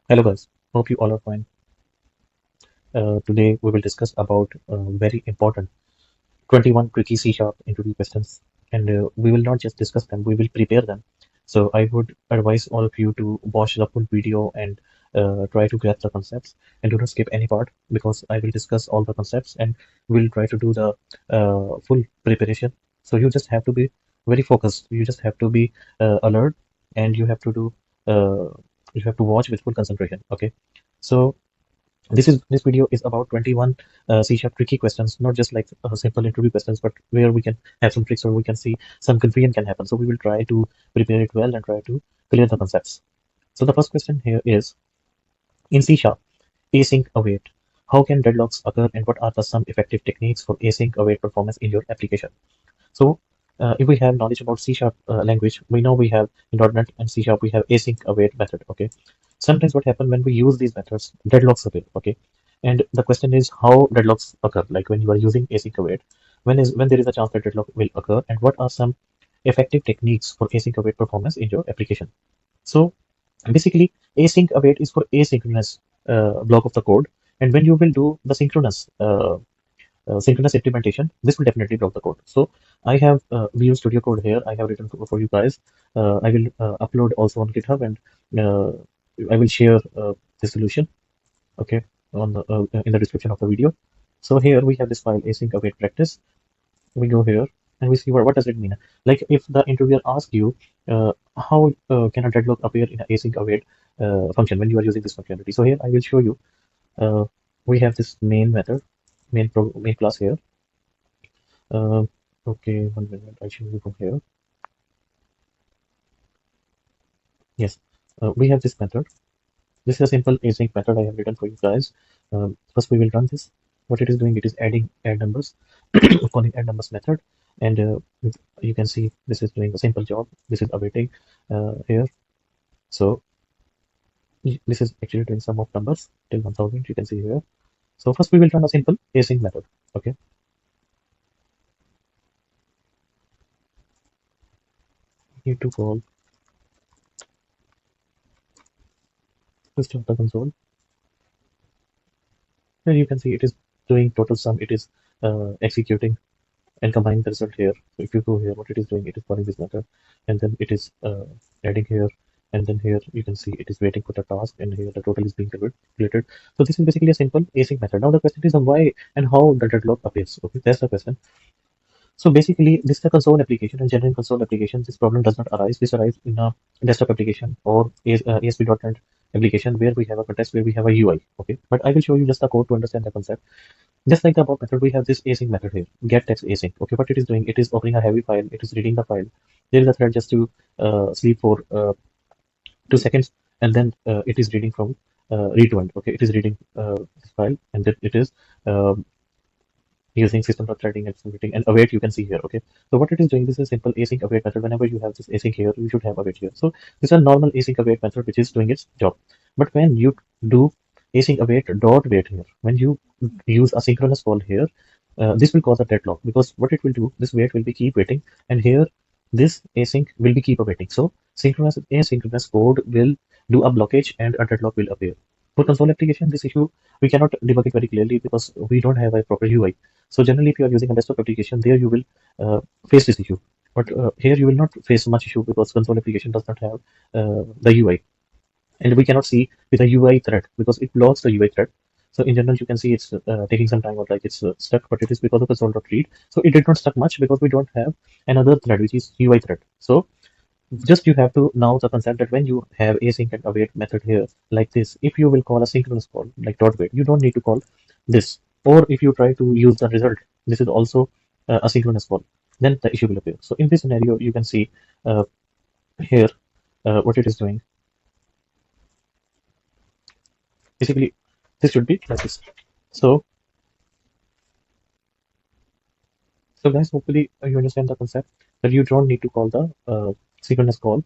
Hello guys, hope you all are fine. Today we will discuss about very important 21 tricky C# interview questions, and we will not just discuss them, we will prepare them. So I would advise all of you to watch the full video and try to grasp the concepts and do not skip any part because I will discuss all the concepts and we'll try to do the full preparation. So you just have to be very focused. You just have to be alert, and uh, you have to watch with full concentration. Okay, so this video is about 21 C# tricky questions, not just like simple interview questions, but where we can have some tricks or we can see some confusion can happen. So we will try to prepare it well and try to clear the concepts. So the first question here is, in C#, async await. How can deadlocks occur and what are the some effective techniques for async await performance in your application? So if we have knowledge about C# language, we know we have in .NET and C# we have async await method. Okay, sometimes what happen when we use these methods, deadlocks appear. Okay, and the question is how deadlocks occur. Like when you are using async await, when there is a chance that deadlock will occur, and what are some effective techniques for async await performance in your application? So basically, async await is for asynchronous block of the code, and when you will do the synchronous implementation, this will definitely block the code. So I have Visual Studio Code here. I have written for you guys. I will upload also on GitHub, and uh, I will share the solution. Okay, on in the description of the video. So here we have this file async await practice. We go here and we see what does it mean. Like if the interviewer asks you how can a deadlock appear in an async await function when you are using this functionality. So here I will show you. Uh, we have this main method, main class here. Uh, okay, 1 minute. I show you from here. Yes, we have this method. This is a simple async method I have written for you guys. First, we will run this. What it is doing, it is adding add numbers, calling add numbers method, and you can see this is doing a simple job. This is awaiting here. So this is actually doing sum of numbers till 1000. You can see here. So first, we will run a simple async method. Okay, need to call system of the console. Here you can see it is doing total sum. It is executing and combining the result here. So if you go here, what it is doing, it is calling this method, and then it is adding here, and then here you can see it is waiting for the task, and here the total is being calculated. So this is basically a simple async method. Now the question is on why and how the deadlock appears. Okay, that's the question. So basically, this is a console application, and general console application, this problem does not arise. This arises in a desktop application or ASP.NET application where we have a context where we have a UI. Okay, but I will show you just the code to understand the concept. Just like the above method, we have this async method here, get text async. Okay, what it is doing, it is opening a heavy file, it is reading the file. There is a thread just to sleep for 2 seconds, and then it is reading from read to end. Okay, it is reading this file, and then it is um, using system.threading and submitting and await. You can see here. Okay, so what it is doing, this is simple async await method. Whenever you have this async here, you should have await here. So this is a normal async await method which is doing its job. But when you do async await dot wait here, when you use a synchronous call here, this will cause a deadlock, because what it will do, this wait will be keep waiting, and here this async will be keep awaiting. So synchronous asynchronous code will do a blockage and a deadlock will appear. For console application, this issue we cannot debug it very clearly because we don't have a proper UI. So generally, if you are using a desktop application, there you will face this issue. But here you will not face much issue because console application does not have the UI, and we cannot see with a UI thread because it blocks the UI thread. So in general, you can see it's taking some time or like it's stuck, but it is because of console.read. So it did not stuck much because we don't have another thread which is UI thread. So just you have to know the concept that when you have async and await method here like this, if you will call a synchronous call like dot wait, you don't need to call this. Or if you try to use the result, this is also a synchronous call, then the issue will appear. So in this scenario, you can see uh, here what it is doing. Basically, this should be like this. So, so guys, hopefully you understand the concept that you don't need to call the synchronous call.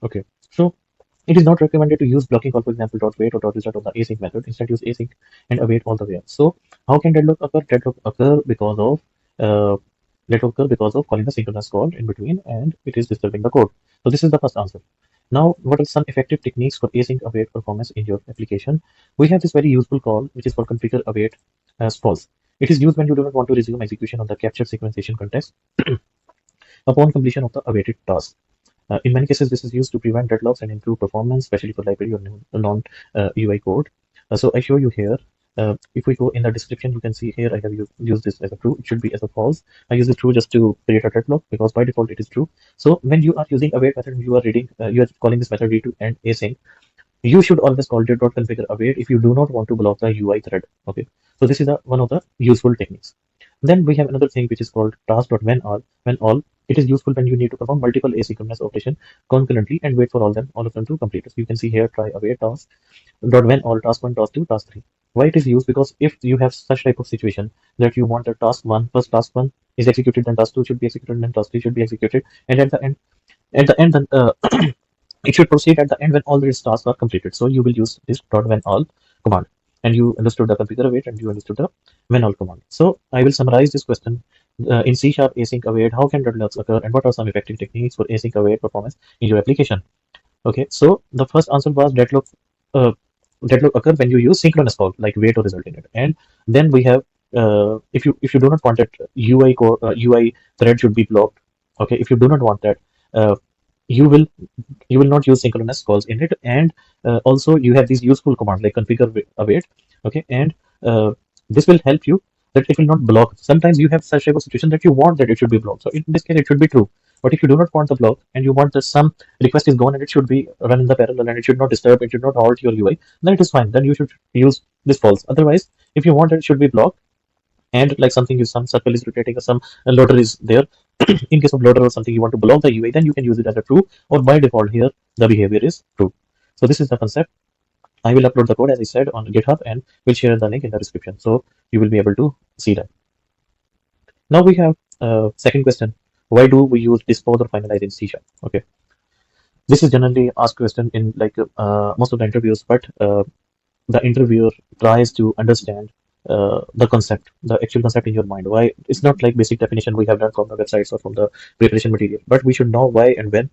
Okay, so it is not recommended to use blocking call, for example, dot wait or dot result on the async method. Instead, use async and await all the way up. So, how can deadlock occur? Deadlock occur because of calling the synchronous call in between, and it is disturbing the code. So this is the first answer. Now, what are some effective techniques for async await performance in your application? We have this very useful call, which is called configure await as pause. It is used when you do not want to resume execution of the captured sequenciation context upon completion of the awaited task. In many cases, this is used to prevent deadlocks and improve performance, especially for library or non-UI code. So I show you here. If we go in the description, you can see here I have used this as a true. It should be as a false. I use it true just to create a deadlock because by default it is true. So when you are using await method, you are reading, you are calling this method read to end async. You should always call dot.configure await if you do not want to block the UI thread. Okay, so this is one of the useful techniques. Then we have another thing which is called task.whenAll. When all, it is useful when you need to perform multiple asynchronous operation concurrently and wait for all of them to complete. So you can see here try await task dot when all task 1, task 2, task 3. Why it is used? Because if you have such type of situation that you want the task 1 first task 1 is executed, then task 2 should be executed, then task 3 should be executed, and at the end then, it should proceed at the end when all these tasks are completed. So you will use this dot when all command. And you understood the configure await and you understood the when all command. So I will summarize this question. In C# async await, how can deadlocks occur and what are some effective techniques for async await performance in your application? Okay, so the first answer was uh, deadlock occur when you use synchronous call like wait or result in it. And then we have if you do not want that UI thread should be blocked. Okay, if you do not want that, uh, you will you will not use synchronous calls in it. And also you have these useful commands like configure await. Okay, and this will help you that it will not block. Sometimes you have such type of situation that you want that it should be blocked, so in this case it should be true. But if you do not want the block and you want that some request is gone and it should be run in the parallel and it should not disturb, it should not halt your UI, then it is fine, then you should use this false. Otherwise, if you want that it should be blocked and like something is some circle is rotating or some loader is there, in case of loader or something you want to block the UI, then you can use it as a true, or by default here the behavior is true. So this is the concept. I will upload the code as I said on GitHub and will share the link in the description, so you will be able to see that. Now we have second question: why do we use dispose or finalize in C#? Okay, this is generally asked question in like most of the interviews, but the interviewer tries to understand the concept, the actual concept in your mind. Why? It's not like basic definition we have done from the websites or from the preparation material, but we should know why and when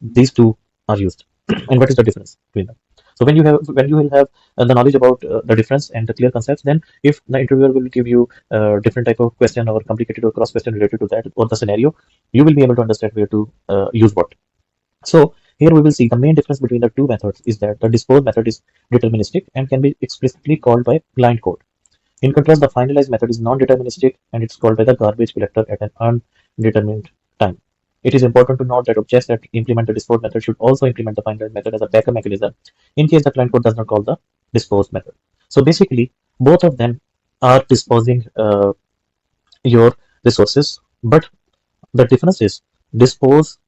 these two are used and what is the difference between them. So when you will have the knowledge about the difference and the clear concepts, then if the interviewer will give you different type of question or complicated or cross question related to that or the scenario, you will be able to understand where to use what. So here we will see the main difference between the two methods is that the dispose method is deterministic and can be explicitly called by blind code. In contrast, the finalize method is non-deterministic and it's called by the garbage collector at an undetermined time. It is important to note that objects that implement the dispose method should also implement the finalize method as a backup mechanism in case the client code does not call the dispose method. So basically, both of them are disposing your resources, but the difference is dispose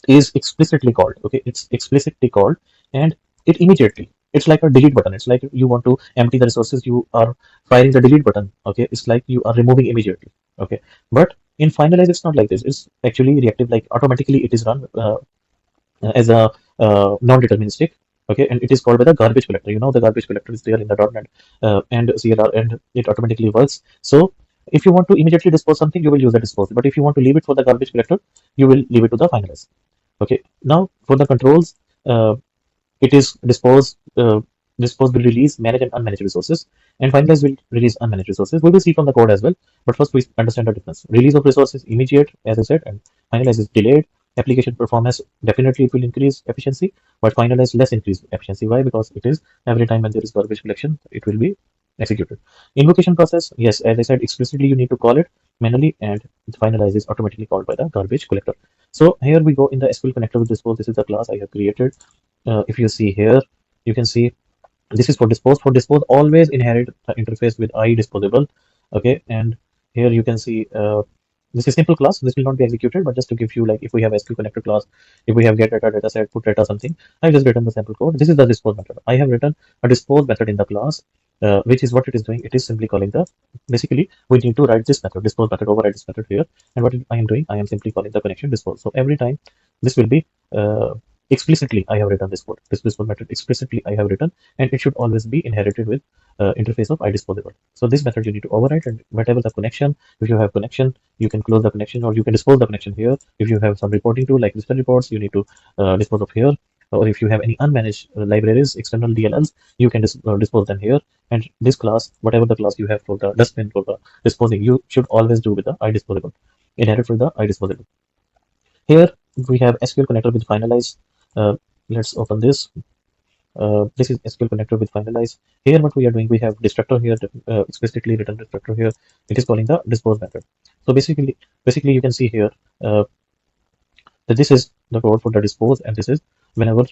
is explicitly called. Okay, it's explicitly called and it immediately, it's like a delete button. It's like you want to empty the resources, you are firing the delete button. Okay, it's like you are removing immediately. Okay, but in finalize it's not like this. It's actually reactive, like automatically it is run as a non-deterministic. Okay, and it is called by the garbage collector. You know, the garbage collector is there in the .NET and CLR, and it automatically works. So if you want to immediately dispose something, you will use the dispose, but if you want to leave it for the garbage collector, you will leave it to the finalize. Okay, now for the controls, it is dispose will release manage and unmanaged resources, and finalize will release unmanaged resources. We will see from the code as well, but first we understand the difference. Release of resources immediate, as I said, and finalize is delayed. Application performance, definitely it will increase efficiency, but finalize less increase efficiency. Why? Because it is every time when there is garbage collection, it will be executed. Invocation process, yes, as I said, explicitly you need to call it manually, and finalize is automatically called by the garbage collector. So here we go in the SQL connector with dispose. This is the class I have created. If you see here, you can see this is for dispose. For dispose, always inherit the interface with I disposable. Okay, and here you can see this is simple class. This will not be executed, but just to give you, like, if we have SQL connector class, if we have get data, data set, put data something, I just written the sample code. This is the dispose method. I have written a dispose method in the class, which is what it is doing. It is simply calling the, basically we need to write this method, dispose method, override this method here. And what I am doing, I am simply calling the connection dispose. So every time this will be explicitly I have written this code. This dispose method explicitly I have written, and it should always be inherited with interface of iDisposable. So this method you need to override, and whatever the connection, if you have connection, you can close the connection or you can dispose the connection here. If you have some reporting tool like Vista reports, you need to dispose of here. or if you have any unmanaged libraries, external DLLs, you can dispose them here. And this class, whatever the class you have for the dustbin, for the disposing, you should always do with the iDisposable. Inherit with the iDisposable. Here we have SQL connector with finalize. Let's open this. This is SQL connector with finalize. Here what we are doing, we have destructor here, explicitly written destructor here. It is calling the dispose method. So basically you can see here that this is the code for the dispose, and this is whenever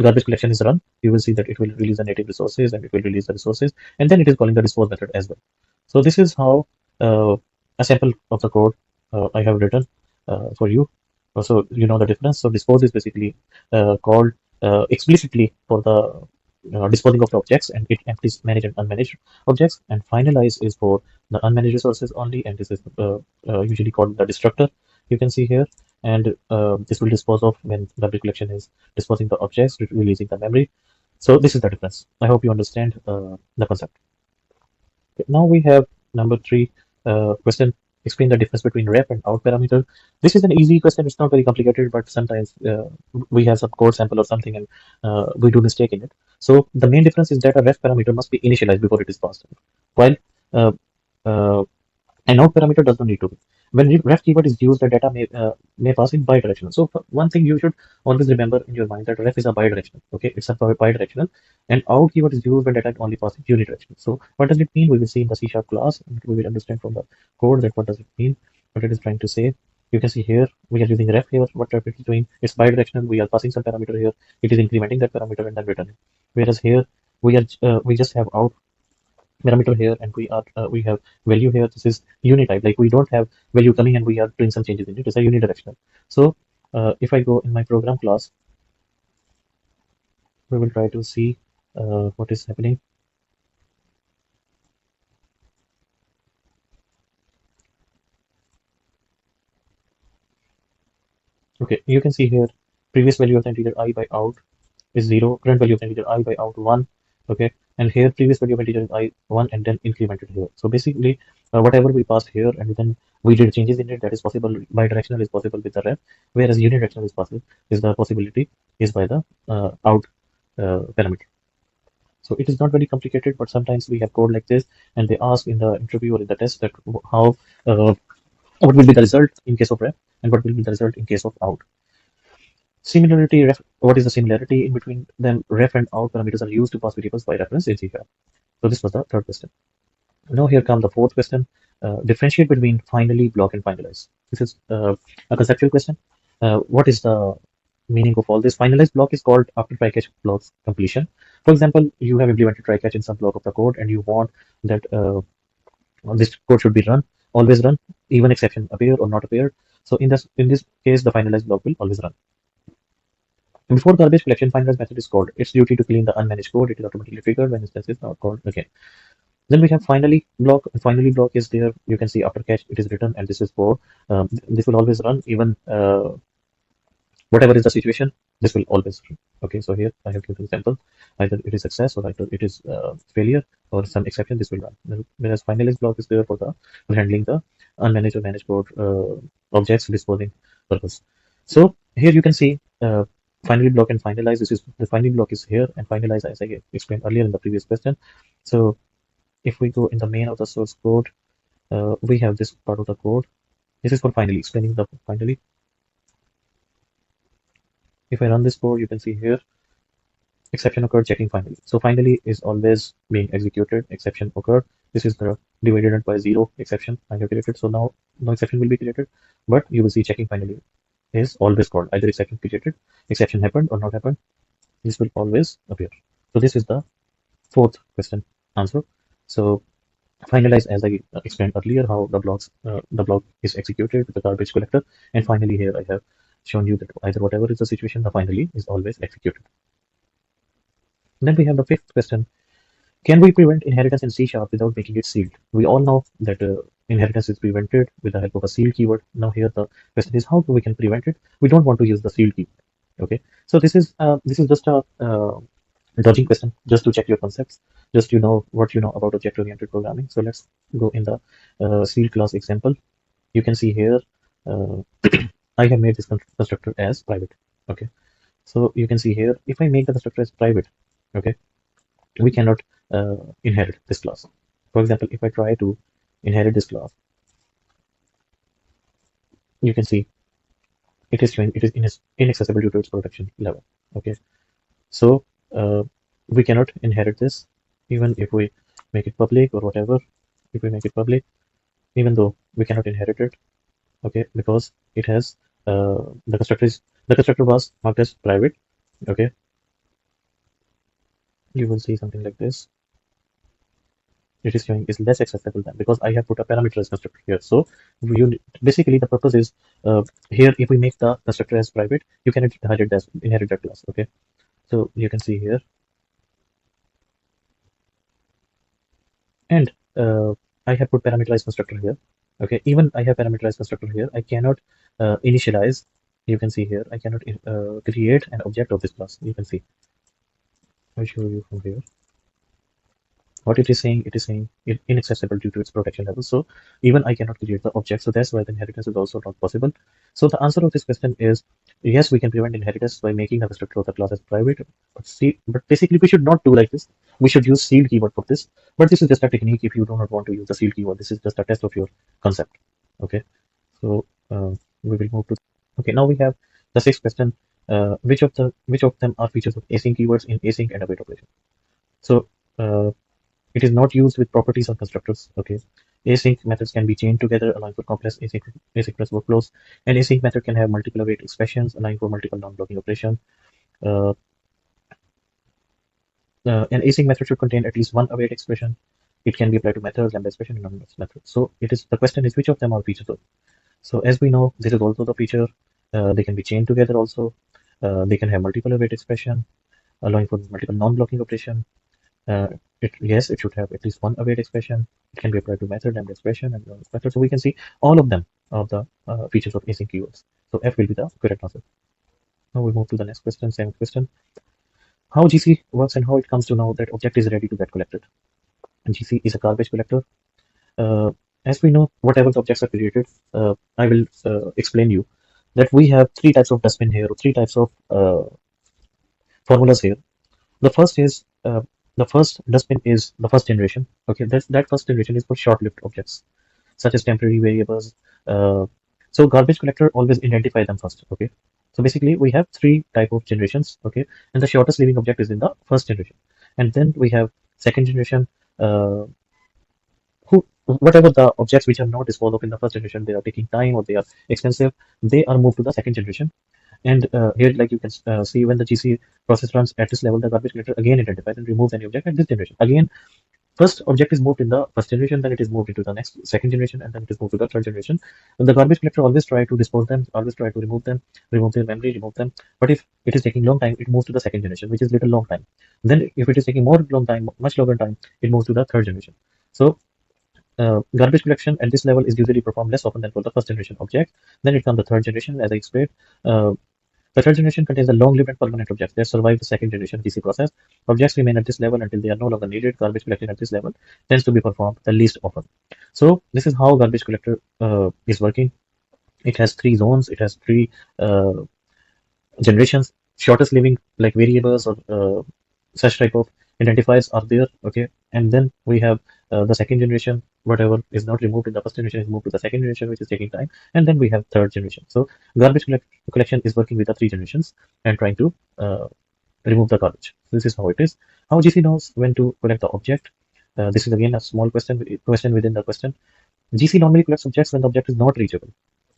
garbage collection is run, you will see that it will release the native resources and it will release the resources, and then it is calling the dispose method as well. So this is how a sample of the code I have written for you. So you know the difference. So dispose is basically called explicitly for the disposing of the objects, and it empties managed and unmanaged objects. And finalize is for the unmanaged resources only, and this is usually called the destructor. You can see here, and this will dispose of when the collection is disposing the objects, releasing the memory. So this is the difference. I hope you understand the concept. Now we have number 3 question. Explain the difference between ref and out parameter. This is an easy question. It's not very complicated, but sometimes we have some code sample or something, and we do mistake in it. So the main difference is that a ref parameter must be initialized before it is passed, while uh, uh, an out parameter does not need to be. When ref keyword is used, the data may pass in bidirectional. So one thing you should always remember in your mind, that ref is a bidirectional. Okay, it's a bidirectional, and out keyword is used when data only passes unidirectional. So what does it mean? We will see in the C# class, and we will understand from the code that what does it mean, what it is trying to say. You can see here we are using ref here. What ref is doing? It's bidirectional. We are passing some parameter here. It is incrementing that parameter and then returning. Whereas here we just have out parameter here, and we have value here. This is unitype, like we don't have value coming and we are doing some changes in it. It's a unidirectional. So if I go in my program class, we will try to see what is happening. Okay, you can see here previous value of the integer I by out is 0, current value of the integer I by out 1. Okay, and here previous value of integer is I1 and then incremented here. So basically whatever we passed here and then we did changes in it, that is possible. Bidirectional is possible with the ref, whereas unidirectional is possible, is the possibility is by the out parameter. So it is not very complicated, but sometimes we have code like this, and they ask in the interview or in the test that how what will be the result in case of ref and what will be the result in case of out. Similarity, what is the similarity in between them? Ref and out parameters are used to pass variables by reference in C#. So this was the third question. Now here comes the fourth question. Differentiate between finally, block, and finalize. This is a conceptual question. What is the meaning of all this? Finalize block is called after try catch blocks completion. For example, you have implemented try catch in some block of the code, and you want that this code should be run, always run, even exception appear or not appear. So in this case, the finalize block will always run. Before garbage collection, finalize method is called. Its duty to clean the unmanaged code. It is automatically triggered when instance is not called again. Then we have finally block. Finally block is there. You can see after catch it is written, and this is for this will always run even whatever is the situation. This will always run. Okay, so here I have given an example. Either it is success or either it is failure or some exception. This will run. Whereas finalize block is there for the handling the unmanaged or managed code objects disposing purpose. So here you can see finally block and finalize. This is the finally block is here, and finalize as I explained earlier in the previous question. So if we go in the main of the source code, we have this part of the code. This is for finally, explaining the finally. If I run this code, you can see here exception occurred, checking finally. So finally is always being executed, exception occurred. This is the divided by 0 exception I have created. So now no exception will be created, but you will see checking finally is always called. Either exception created, exception happened or not happened, this will always appear. So this is the fourth question answer. So finalize, as I explained earlier, how the block is executed with the garbage collector, and finally here I have shown you that either whatever is the situation, the finally is always executed. Then we have the fifth question. Can we prevent inheritance in C# without making it sealed? We all know that inheritance is prevented with the help of a sealed keyword. Now here the question is how we can prevent it. We don't want to use the sealed keyword. Okay, so this is just a dodging question, just to check your concepts, just what you know about object-oriented programming. So let's go in the sealed class example. You can see here I have made this constructor as private. Okay, So you can see here, if I make the constructor as private, okay, we cannot inherit this class. For example, if I try to inherit this class, you can see it is showing it is inaccessible due to its protection level. Okay, so we cannot inherit this even if we make it public or whatever. If we make it public, even though we cannot inherit it, okay, because it has the constructor was marked as private. Okay, you will see something like this. It is showing is less accessible than because I have put a parameterized constructor here. So you basically the purpose is here if we make the constructor as private, you cannot inherit that class. Okay, so you can see here, and I have put parameterized constructor here. Okay, even I have parameterized constructor here. I cannot initialize. You can see here I cannot create an object of this class. You can see. I'll show you from here. What it is saying it inaccessible due to its protection level. So even I cannot create the object. So that's why the inheritance is also not possible. So the answer of this question is yes, we can prevent inheritance by making the constructor of the class as private. But basically we should not do like this. We should use sealed keyword for this. But this is just a technique if you do not want to use the sealed keyword. This is just a test of your concept. Okay. So we will move to okay. Now we have the sixth question. Which of them are features of async keywords in async and await operation? So it is not used with properties or constructors. Okay. Async methods can be chained together, allowing for complex asynchronous workflows. An async method can have multiple await expressions, allowing for multiple non-blocking operation. Uh, an async method should contain at least one await expression. It can be applied to methods, lambda expression, and non-methods methods. So the question is which of them are features of? So as we know, this is also the feature. They can be chained together also. They can have multiple await expression, allowing for multiple non-blocking operation. Yes, it should have at least one await expression. It can be applied to method and expression and method. So we can see all of them of the features of async keywords. So F will be the correct answer. Now we move to the next question, seventh question. How GC works and how it comes to know that object is ready to get collected. And GC is a garbage collector. Uh, as we know, whatever the objects are created, I will explain you that we have three types of dustbin here, or three types of formulas here. The first is the first dustbin is the first generation. Okay, that first generation is for short-lived objects such as temporary variables. Uh, so garbage collector always identify them first. Okay, so basically we have three type of generations. Okay, and the shortest living object is in the first generation, and then we have second generation. Who Whatever the objects which are not disposed of in the first generation, they are taking time or they are expensive. They are moved to the second generation. And here, like you can see, when the GC process runs at this level, the garbage collector again identifies and removes any object at this generation. Again, first object is moved in the first generation, then it is moved into the next second generation, and then it is moved to the third generation. And the garbage collector always try to dispose them, always try to remove them, remove their memory, remove them. But if it is taking long time, it moves to the second generation, which is little long time. Then if it is taking more long time, much longer time, it moves to the third generation. So garbage collection at this level is usually performed less often than for the first generation object. Then it comes the third generation, as I explained. The third generation contains the long-lived and permanent objects that survive the second generation GC process. Objects remain at this level until they are no longer needed. Garbage collection at this level tends to be performed the least often. So this is how garbage collector is working. It has three zones. It has three uh, generations. Shortest living like variables or such type of identifiers are there. Okay, and then we have the second generation. Whatever is not removed in the first generation is moved to the second generation, which is taking time, and then we have third generation. So garbage collection is working with the three generations and trying to remove the garbage. So this is how it is. How GC knows when to collect the object? This is again a small question within the question. GC normally collects objects when the object is not reachable.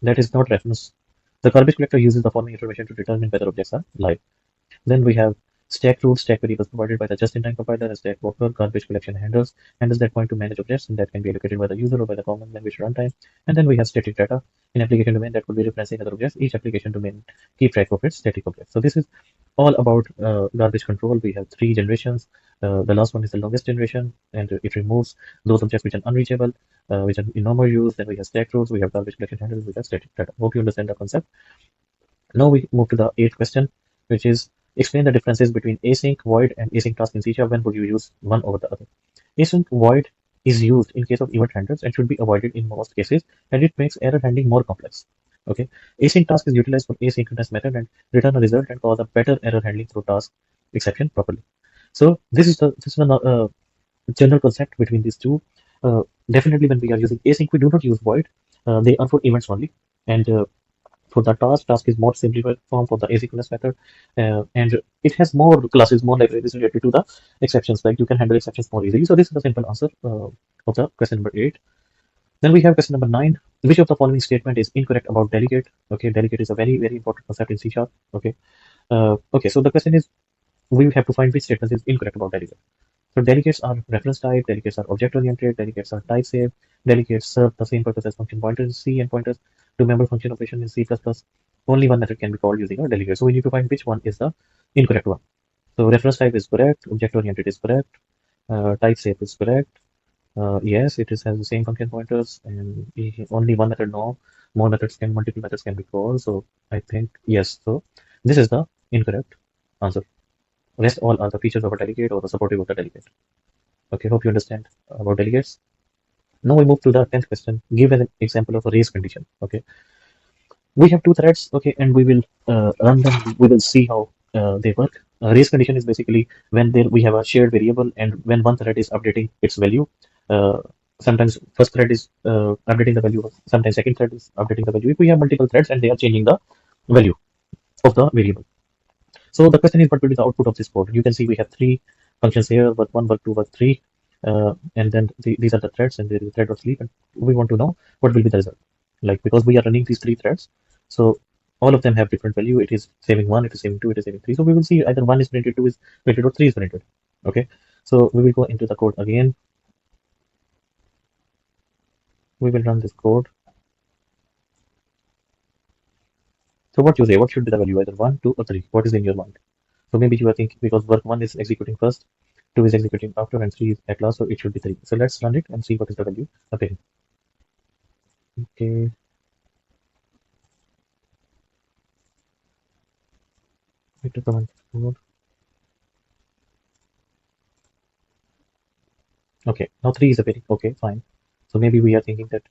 That is not reference. The garbage collector uses the following information to determine whether objects are live. Then we have stack root, stack variables provided by the just-in-time compiler, and stack worker, garbage collection handles that point to manage objects, and that can be allocated by the user or by the common language runtime. And then we have static data in application domain that could be referencing other objects. Each application domain keep track of its static objects. So this is all about garbage control. We have three generations. The last one is the longest generation, and it removes those objects which are unreachable, which are in normal use. Then we have stack routes, we have garbage collection handles, we have static data. Hope you understand the concept. Now we move to the eighth question, which is explain the differences between async, void, and async task in C#. When would you use one over the other? Async void is used in case of event handlers and should be avoided in most cases, and it makes error handling more complex. Okay, async task is utilized for asynchronous method and return a result and cause a better error handling through task exception properly. So this is the general concept between these two. Uh, Definitely, when we are using async, we do not use void. They are for events only, and for the task is more simplified form for the asynchronous method, and it has more classes, more libraries related to the exceptions. Like you can handle exceptions more easily. So this is the simple answer of the question number 8. Then we have question number 9. Which of the following statement is incorrect about delegate? Okay, delegate is a very important concept in C sharp. Okay, okay. So the question is, we have to find which statement is incorrect about delegate. So delegates are reference type, delegates are object oriented, delegates are type safe, delegates serve the same purpose as function pointers in C and pointers to member function operation in C++. Only one method can be called using a delegate. So we need to find which one is the incorrect one. So reference type is correct, object oriented is correct, type safe is correct. Yes, it is has the same function pointers, and only one method. No, multiple methods can be called. So I think yes. So this is the incorrect answer. Rest all are the features of a delegate or the supportive of the delegate. Okay, hope you understand about delegates. Now we move to the 10th question. Give an example of a race condition. Okay, we have two threads. Okay, and we will run them. We will see how they work. Race condition is basically when there we have a shared variable, and when one thread is updating its value. Uh, Sometimes first thread is updating the value. Sometimes second thread is updating the value. If we have multiple threads and they are changing the value of the variable. So the question is, what will be the output of this code? You can see we have three functions here, work one, work two, work three, and then these are the threads, and there is a thread of sleep, and we want to know what will be the result. Like because we are running these three threads, so all of them have different value. It is saving one, it is saving two, it is saving three. So we will see either one is printed, two is printed, or three is printed. Okay, so we will go into the code again. We will run this code. So what you say? What should be the value? Either one, two, or three? What is in your mind? So maybe you are thinking because work one is executing first, two is executing after, and three is at last, so it should be three. So let's run it and see what is the value appearing. Okay, wait to comment code. Okay, now three is appearing. Okay, fine. So maybe we are thinking that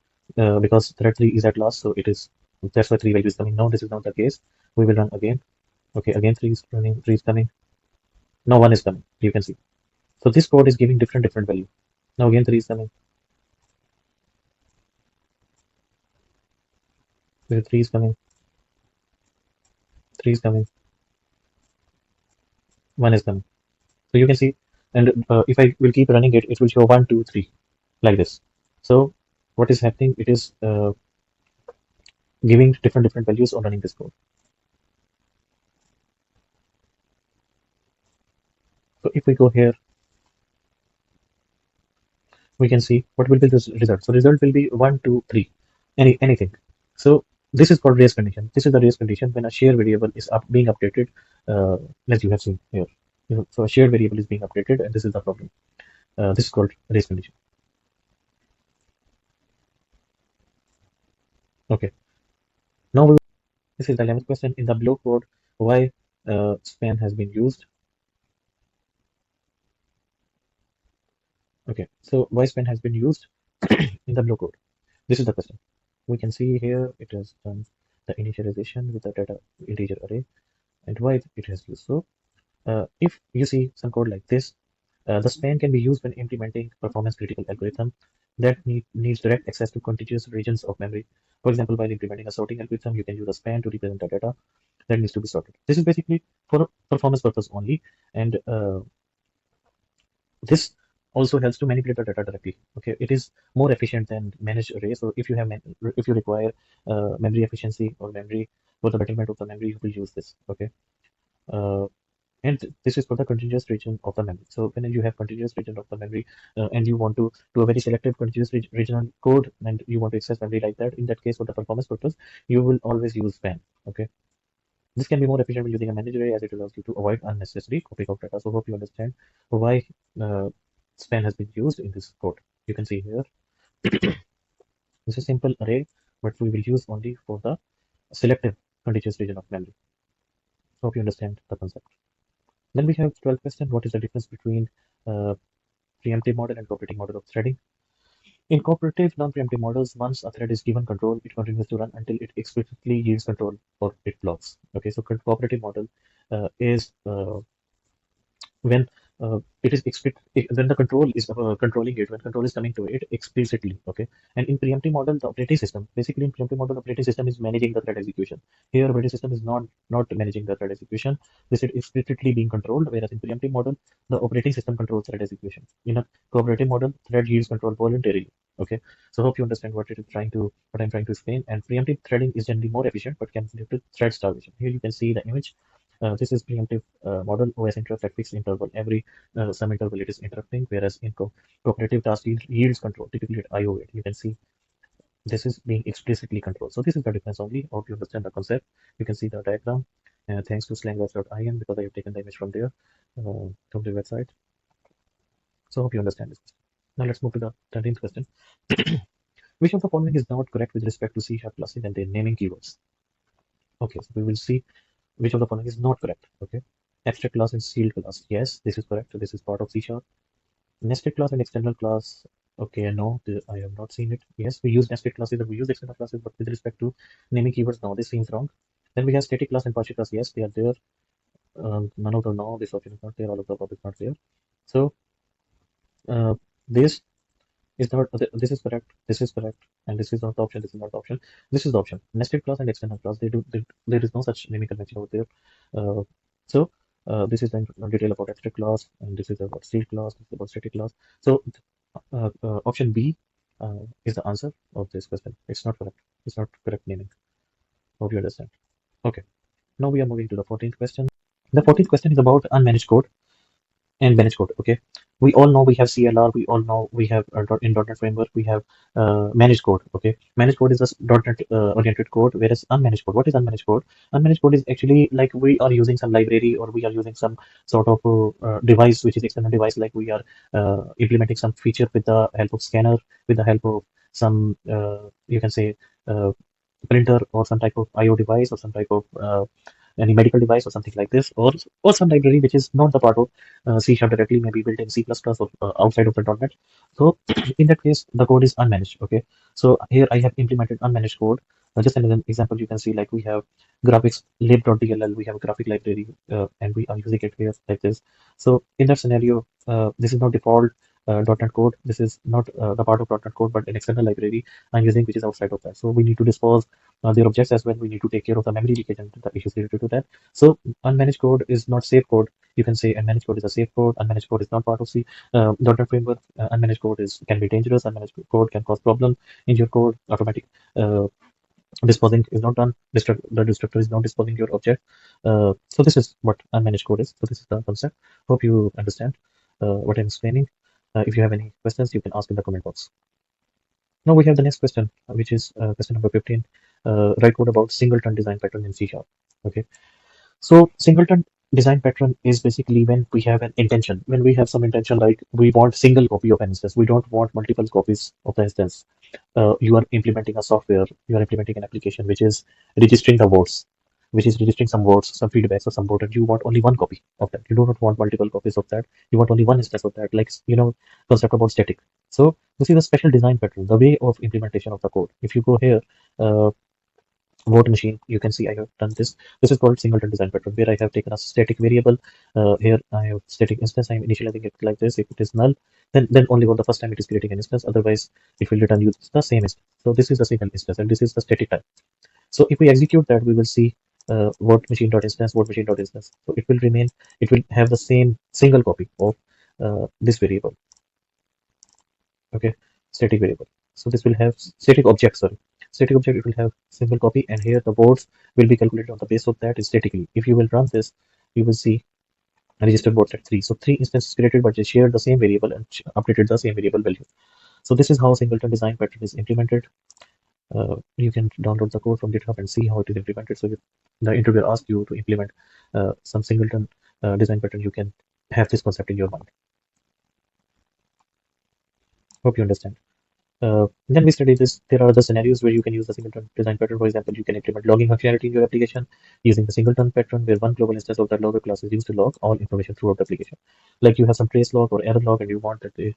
because thread three is at last, so it is that's why three value is coming. No, this is not the case. We will run again. Okay, again three is running, three is coming. Now one is coming. You can see. So this code is giving different value. Now again three is coming. Three is coming. Three is coming. One is coming. So you can see, and if I will keep running it, it will show one, two, three, like this. So what is happening? It is giving different values on running this code. So if we go here, we can see what will be the result. So result will be one, two, three, anything. So this is called race condition. This is the race condition when a shared variable is being updated, as you have seen here. So a shared variable is being updated, and this is the problem. This is called race condition. Okay. Now this is the 11th question in the below code. Why span has been used? Okay. So why span has been used in the below code? This is the question. We can see here it has done the initialization with the data integer array and why it has used. So if you see some code like this, the span can be used when implementing performance critical algorithm that needs direct access to contiguous regions of memory. For example, while implementing a sorting algorithm, you can use a span to represent the data that needs to be sorted. This is basically for performance purpose only, and this also helps to manipulate the data directly. Okay, it is more efficient than managed array. So if you have if you require memory efficiency or memory for the betterment of the memory, you will use this. Okay, uh, and this is for the continuous region of the memory. So when you have continuous region of the memory and you want to do a very selective continuous regional code and you want to access memory like that, in that case for the performance purpose, you will always use span. Okay. This can be more efficient when using a managed array as it allows you to avoid unnecessary copying of data. So hope you understand why uh, span has been used in this code. You can see here, this is simple array, but we will use only for the selective continuous region of memory. Hope you understand the concept. Then we have 12th question. What is the difference between uh, preemptive model and cooperative model of threading? In cooperative non-preemptive models, once a thread is given control, it continues to run until it explicitly yields control or it blocks. Okay, so cooperative model is when it is when the control is controlling it, when control is coming to it explicitly. Okay, and in preemptive model, the operating system, basically in preemptive model, the operating system is managing the thread execution. Here, operating system is not managing the thread execution. This is explicitly being controlled, whereas in preemptive model, the operating system controls thread execution. In a cooperative model, thread yields control voluntarily. Okay, so hope you understand what I'm trying to explain. And preemptive threading is generally more efficient, but can lead to thread starvation. Here you can see the image. This is preemptive model OS interrupt at fixed interval. Every some interval it is interrupting, whereas in cooperative task yields control, typically at IO wait. You can see this is being explicitly controlled. So this is the difference only. Hope you understand the concept. You can see the diagram. Thanks to slangwise.in because I have taken the image from there, from the website. So hope you understand this. Now let's move to the 13th question. Which of the following is not correct with respect to C# classes and their naming keywords? Okay, so we will see which of the following is not correct. Okay, abstract class and sealed class. Yes, this is correct. So this is part of C#. Nested class and external class. Okay, no, I have not seen it. Yes, we use nested classes and we use external classes, but with respect to naming keywords, no, this seems wrong. Then we have static class and partial class. Yes, they are there. None of the no, this option is not there. All of the above is not there. So uh, this is not. This is correct. This is correct, and this is not the option. This is not the option. This is the option. Nested class and external class. There is no such naming convention over there. So this is the detail about abstract class, and this is about sealed class. This is about static class. So option B is the answer of this question. It's not correct. It's not correct naming. Hope you understand. Okay. Now we are moving to the 14th question. The 14th question is about unmanaged code and managed code. Okay. We all know we have CLR. We all know we have in .NET framework we have managed code. Okay. Managed code is a .NET oriented code, whereas unmanaged code. What is unmanaged code? Unmanaged code is actually like we are using some library or we are using some sort of device which is external device. Like we are implementing some feature with the help of scanner, with the help of some you can say uh, printer or some type of IO device or some type of any medical device or something like this, or some library which is not the part of C# directly, maybe built in C++ or outside of the .NET. So in that case, the code is unmanaged. Okay, so here I have implemented unmanaged code. Just an example, you can see like we have graphics lib.dll, we have a graphic library, and we are using it here like this. So in that scenario, this is not default .NET code. This is not the part of .NET code, but an external library I'm using which is outside of that. So we need to dispose their objects as well. We need to take care of the memory leakage and the issues related to that. So unmanaged code is not safe code. You can say unmanaged code is a safe code. Unmanaged code is not part of C .NET framework. Unmanaged code is can be dangerous. Unmanaged code can cause problem in your code. Automatic disposing is not done. The destructor is not disposing your object. So this is what unmanaged code is. So this is the concept. Hope you understand what I'm explaining. If you have any questions, you can ask in the comment box. Now we have the next question, which is question number 15. Write code about singleton design pattern in C#. Okay. So singleton design pattern is basically when we have an intention, when we have some intention like we want single copy of an instance, we don't want multiple copies of the instance. You are implementing a software, you are implementing an application which is registering the words, which is registering some words, some feedbacks or some code, and you want only one copy of that. You do not want multiple copies of that. You want only one instance of that, like concept about static. So this is a special design pattern, the way of implementation of the code. If you go here, uh, vote machine, you can see I have done this. This is called singleton design pattern, where I have taken a static variable. Here I have static instance. I'm initializing it like this. If it is null, then only for the first time it is creating an instance. Otherwise, it will return you the same instance. So this is the single instance, and this is the static type. So if we execute that, we will see vote machine dot instance, vote machine dot instance. So it will remain. It will have the same single copy of this variable. Okay, static variable. So this will have static object. Sorry, static object. It will have single copy, and here the votes will be calculated on the base of that statically. If you will run this, you will see registered votes at 3. So 3 instances created, but they share the same variable and updated the same variable value. So this is how singleton design pattern is implemented. You can download the code from GitHub and see how it is implemented. So if the interviewer asks you to implement some singleton design pattern, you can have this concept in your mind. Hope you understand. Then we study this. There are other scenarios where you can use the singleton design pattern. For example, you can implement logging functionality in your application using the singleton pattern, where one global instance of that logger class is used to log all information throughout the application. Like you have some trace log or error log, and you want that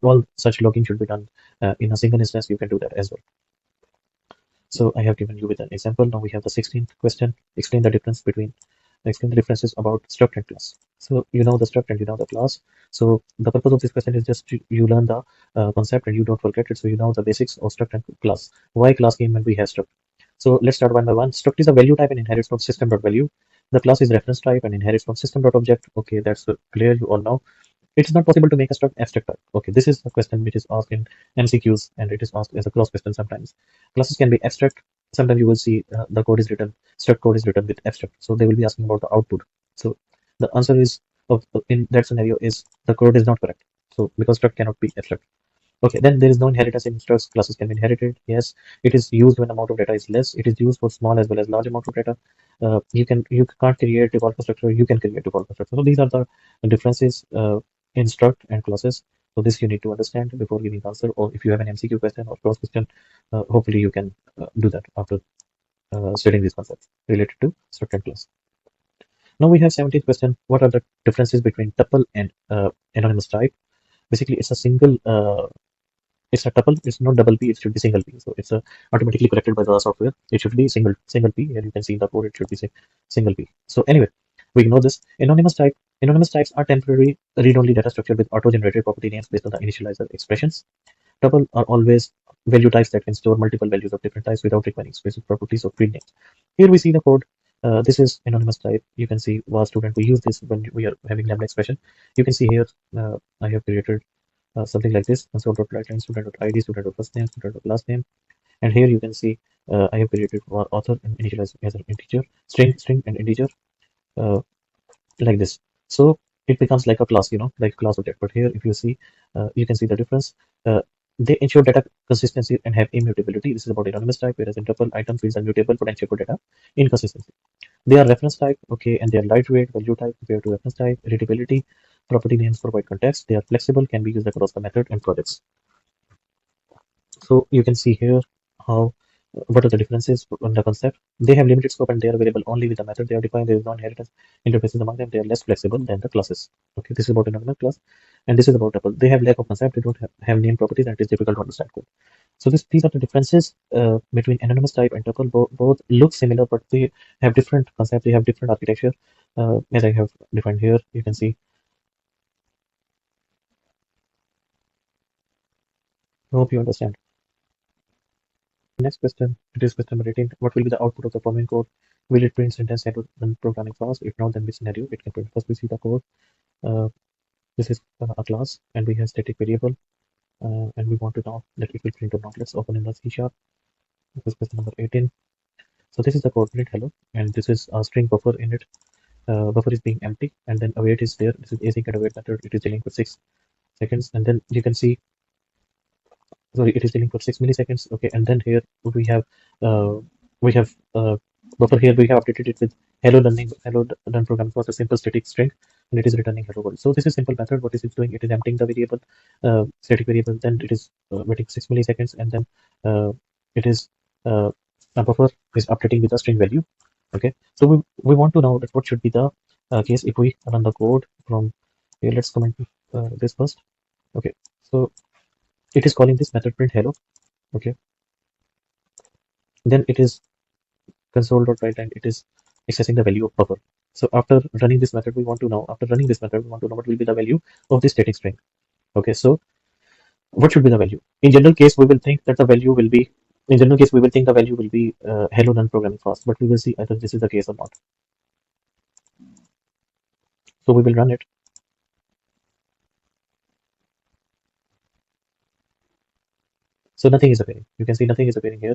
all such logging should be done in a single instance. You can do that as well. So I have given you with an example. Now we have the 16th question. Explain the differences about struct and class. So you know the struct and you know the class. So the purpose of this question is just you learn the concept and you don't forget it. So you know the basics of struct and class. Why class came when we have struct? So let's start one by one. Struct is a value type and inherits from system.value. The class is reference type and inherits from system.object. Okay, that's clear. You all know. It's not possible to make a struct abstract type. Okay, this is a question which is asked in MCQs and it is asked as a cross question sometimes. Classes can be abstract. Sometimes you will see the code is written, struct code is written with abstract. So they will be asking about the output. So the answer is in that scenario is the code is not correct. So because struct cannot be abstract. Okay, then there is no inheritance in structs. Classes can be inherited. Yes, it is used when amount of data is less. It is used for small as well as large amount of data. You can't create default constructor. You can create default constructor. So these are the differences in struct and classes. So this you need to understand before giving answer. Or if you have an MCQ question or cross question, hopefully you can do that after studying these concepts related to struct and class. Now we have 17th question. What are the differences between tuple and anonymous type? Basically, it's a tuple. It's not double P. It should be single P. So it's automatically corrected by the software. It should be single P. Here you can see in the code. It should be single P. So anyway, we ignore this. Anonymous types are temporary read-only data structure with auto-generated property names based on the initializer expressions. Tuple are always value types that can store multiple values of different types without requiring specific properties or field names. Here we see the code. This is anonymous type. You can see was student. We use this when we are having lambda expression. You can see here I have created something like this: console.writeline, student.id, student.first name, student.last name. And here you can see I have created author and initialized as an integer, string and integer, uh, like this. So it becomes like a class, like class object. But here, if you see, you can see the difference. They ensure data consistency and have immutability. This is about anonymous type, whereas in tuple, item fields are mutable, potential for data inconsistency. They are reference type, okay, and they are lightweight, value type compared to reference type, readability, property names provide context. They are flexible, can be used across the method and projects. So you can see here how what are the differences on the concept. They have limited scope and they are available only with the method they are defined. There is no inheritance interfaces among them. They are less flexible than the classes. Okay, this is about another class, and this is about tuple. They have lack of concept. They don't have name properties, and it is difficult to understand code. So these are the differences between anonymous type and tuple. Both look similar, but they have different concepts. They have different architecture. As I have defined here, you can see. I hope you understand. Next question, it is question number 18. What will be the output of the following code? Will it print sentence header when programming fast? If not, then which scenario it can print? First, we see the code. Uh, this is a class, and we have static variable, and we want to know that it will print or not. Let's open in the C#. This is question number 18. So this is the code print hello, and this is a string buffer in it. Buffer is being empty, and then await is there. This is async and await method. It is dealing for 6 seconds, and then you can see, sorry, it is dealing for 6 milliseconds. Okay, and then here uh, we have buffer. Here we have updated it with hello done program was a simple static string, and it is returning hello world. So this is simple method. What is it doing? It is emptying the variable, static variable. Then it is waiting 6 milliseconds, and then it is a buffer is updating with a string value. Okay, so we want to know that what should be the case if we run the code from here. Let's comment this first. Okay, so it is calling this method print hello. Okay, then it is console.write and it is accessing the value of buffer. So after running this method, we want to know what will be the value of this static string. Okay, so what should be the value? In general case, we will think that the value will be hello done programming fast, but we will see either this is the case or not. So we will run it. So nothing is appearing. You can see nothing is appearing here.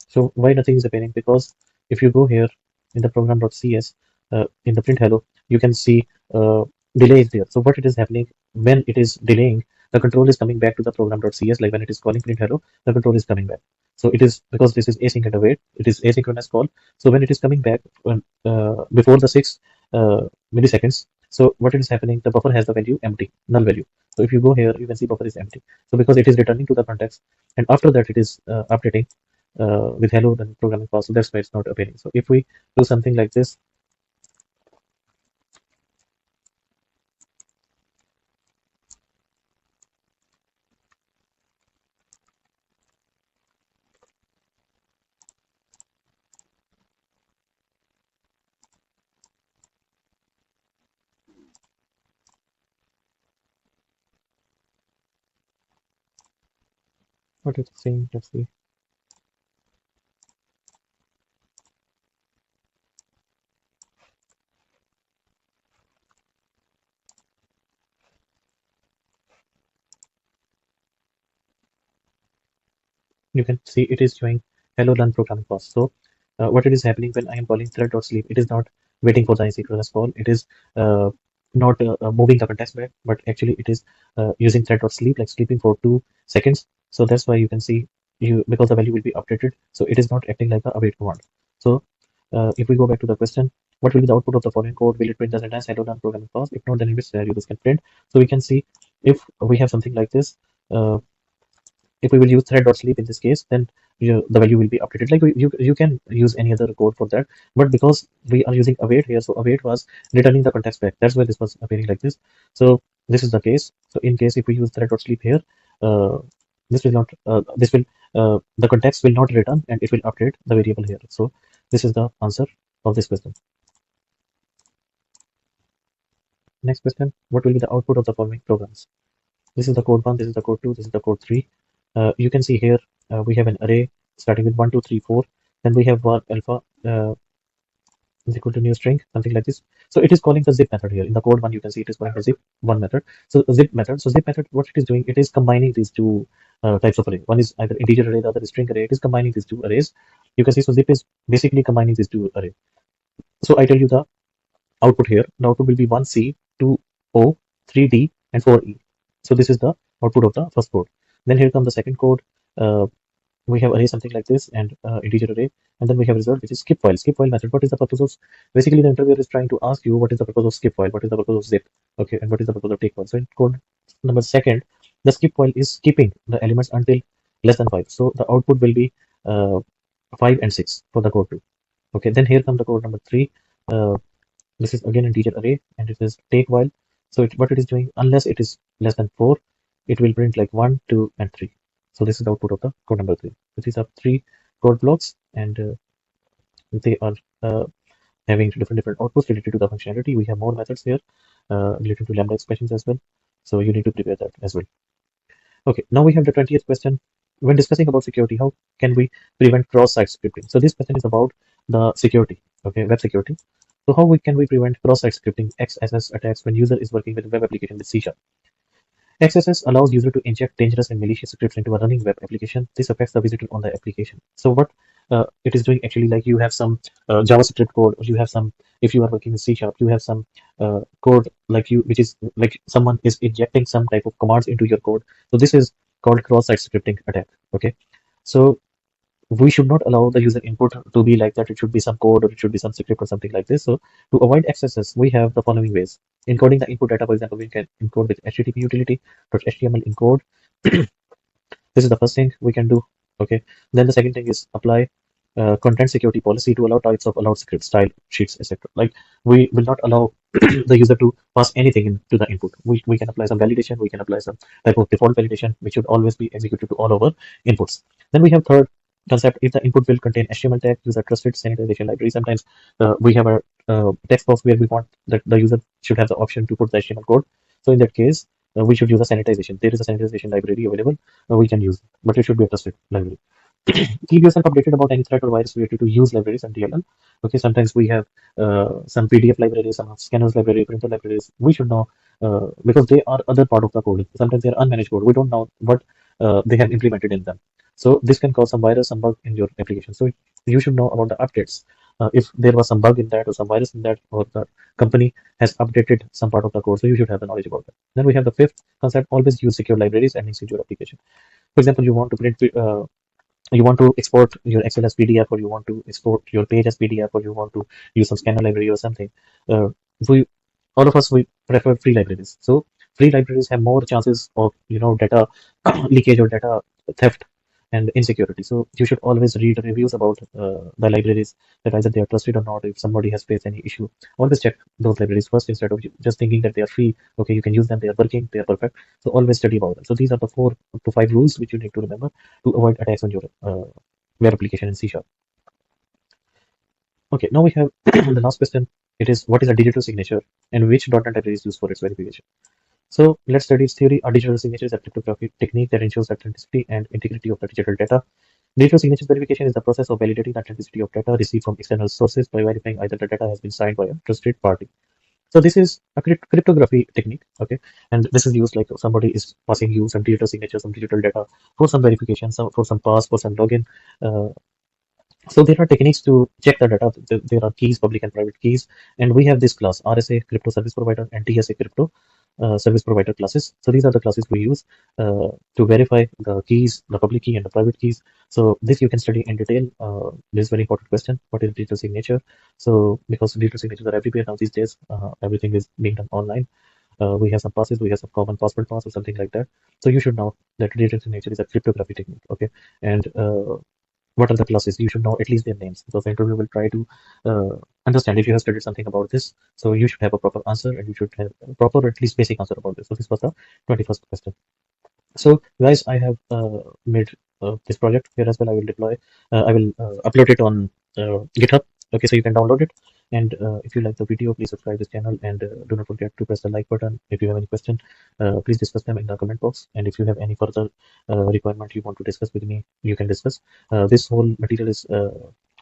So why nothing is appearing? Because if you go here in the program.cs, in the print hello, you can see delay is there. So what it is happening when it is delaying, the control is coming back to the program.cs. Like when it is calling print hello, the control is coming back. So it is because this is async and await. It is asynchronous call. So when it is coming back before the 6 milliseconds, So what is happening? The buffer has the value empty, null value. So if you go here, you can see buffer is empty. So because it is returning to the context, and after that it is updating with hello then programming pass. So that's why it's not appearing. So if we do something like this, what is it saying? Let's see. You can see it is showing hello learn programming pass. So what it is happening when I am calling thread.sleep, it is not waiting for the asynchronous call. It is not moving the context back, but actually it is using thread.sleep, like sleeping for 2 seconds. So that's why you can see you because the value will be updated. So it is not acting like a await command. So if we go back to the question, what will be the output of the following code? Will it print the sentence hello learn programming pass? If not, then in which scenario this can print? So we can see if we have something like this. If we will use thread.sleep in this case, then the value will be updated. Like you can use any other code for that, but because we are using await here, so await was returning the context back. That's why this was appearing like this. So this is the case. So in case if we use thread.sleep here, uh, this will not this will the context will not return and it will update the variable here. So this is the answer of this question. Next question: what will be the output of the following programs? This is the code 1, this is the code 2, this is the code 3. You can see here we have an array starting with 1, 2, 3, 4. Then we have var alpha is equal to new string, something like this. So it is calling the zip method here. In the code 1, you can see it is calling the zip 1 method. So zip method. So zip method, what it is doing, it is combining these two types of array. One is either integer array, the other is string array. It is combining these two arrays. You can see, so zip is basically combining these two arrays. So I tell you the output here. The output will be 1C, 2O, 3D, and 4E. So this is the output of the first code. Then here comes the second code. We have array something like this and integer array, and then we have result which is skip file. Skip file method. What is the purpose of? Basically, the interviewer is trying to ask you what is the purpose of skip file, what is the purpose of zip, okay, and what is the purpose of take file. So in code number second, the skip file is skipping the elements until less than 5. So the output will be 5 and 6 for the code 2. Okay, then here comes the code number 3. Uh, this is again integer array and it is take while. So what it is doing, unless it is less than 4, it will print like 1, 2, and 3. So this is the output of the code number 3. So these are 3 code blocks and they are having different outputs related to the functionality. We have more methods here related to lambda expressions as well. So you need to prepare that as well. Okay, now we have the 20th question. When discussing about security, how can we prevent cross-site scripting? So this question is about the security, okay, web security. So how can we prevent cross-site scripting XSS attacks when user is working with web application with C#? XSS allows user to inject dangerous and malicious scripts into a running web application. This affects the visitor on the application. So what it is doing actually, like you have some JavaScript code, or you have some, if you are working with C#, you have some code like you, which is like someone is injecting some type of commands into your code. So this is called cross-site scripting attack. Okay, so we should not allow the user input to be like that. It should be some code or it should be some script or something like this. So to avoid excesses, we have the following ways. Encoding the input data, for example, we can encode with HTTP utility, .html encode. This is the first thing we can do. Okay. Then the second thing is apply content security policy to allow types of allowed scripts, style sheets, etc. Like we will not allow the user to pass anything into the input. We can apply some validation. We can apply some type of default validation, which should always be executed to all our inputs. Then we have third concept: if the input will contain HTML tag, use a trusted sanitization library. Sometimes we have a text box where we want that the user should have the option to put the HTML code. So in that case, we should use a sanitization. There is a sanitization library available. We can use it, but it should be a trusted library. Keep yourself updated about any threat or virus related to use libraries and DLL. Okay, sometimes we have some PDF libraries, some scanners library, printer libraries. We should know because they are other part of the code. Sometimes they are unmanaged code. We don't know what they have implemented in them. So this can cause some virus, some bug in your application. So you should know about the updates. If there was some bug in that or some virus in that, or the company has updated some part of the code, so you should have the knowledge about that. Then we have the fifth concept: always use secure libraries and links into your application. For example, you want to print you want to export your Excel as PDF, or you want to export your page as PDF, or you want to use some scanner library or something. Uh, we all of us we prefer free libraries. So free libraries have more chances of data leakage or data theft and insecurity. So you should always read reviews about the libraries, that either they are trusted or not. If somebody has faced any issue, always check those libraries first instead of just thinking that they are free. Okay, you can use them, they are working, they are perfect. So always study about them. So these are the 4 to 5 rules which you need to remember to avoid attacks on your web application in C#. Okay, now we have the last question. It is, what is a digital signature and which .NET library is used for its verification? So let's study its theory. A digital signature is a cryptographic technique that ensures authenticity and integrity of the digital data. Digital signature verification is the process of validating the authenticity of data received from external sources by verifying either the data has been signed by a trusted party. So this is a cryptography technique, okay, and this is used like somebody is passing you some digital signature, some digital data for some verification, some for some pass, for some login. Uh, so there are techniques to check the data. There are keys, public and private keys, and we have this class RSA crypto service provider and TSA crypto service provider classes. So these are the classes we use to verify the keys, the public key and the private keys. So this you can study in detail. This is very important question. What is digital signature? So because digital signatures are everywhere now these days, everything is being done online. We have some passes, we have some common password pass or something like that. So you should know that digital signature is a cryptography technique, okay? And what are the classes? You should know at least their names, because the interviewer will try to understand if you have studied something about this. So you should have a proper answer, and you should have a proper, at least basic answer about this. So this was the 21st question. So guys, I have made this project here as well. I will deploy, I will upload it on GitHub. Okay, so you can download it. And if you like the video, please subscribe this channel, and do not forget to press the like button. If you have any question, please discuss them in the comment box. And if you have any further requirement you want to discuss with me, you can discuss. This whole material is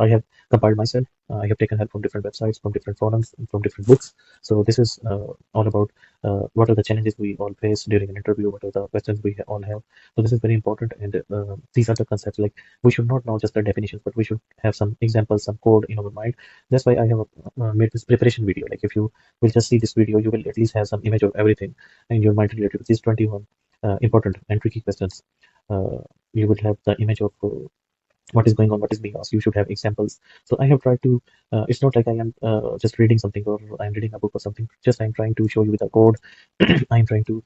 I have compiled myself. I have taken help from different websites, from different forums, and from different books. So this is all about what are the challenges we all face during an interview, what are the questions we all have. So this is very important, and these are the concepts. Like, we should not know just the definitions, but we should have some examples, some code in our mind. That's why I have made this preparation video. Like, if you will just see this video, you will at least have some image of everything in your mind related to these 21 important and tricky questions. You will have the image of what is going on, what is being asked. You should have examples. So I have tried to, it's not like I am just reading something, or I'm reading a book or something. Just I'm trying to show you with a code. I'm trying to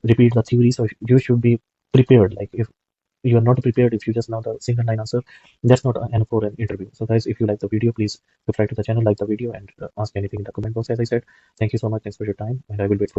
repeat the theory. So you should be prepared. Like, if you are not prepared, if you just know the single line answer, that's not enough for an interview. So guys, if you like the video, please subscribe to the channel, like the video, and ask anything in the comment box. As I said, thank you so much. Thanks for your time, and I will wait for you.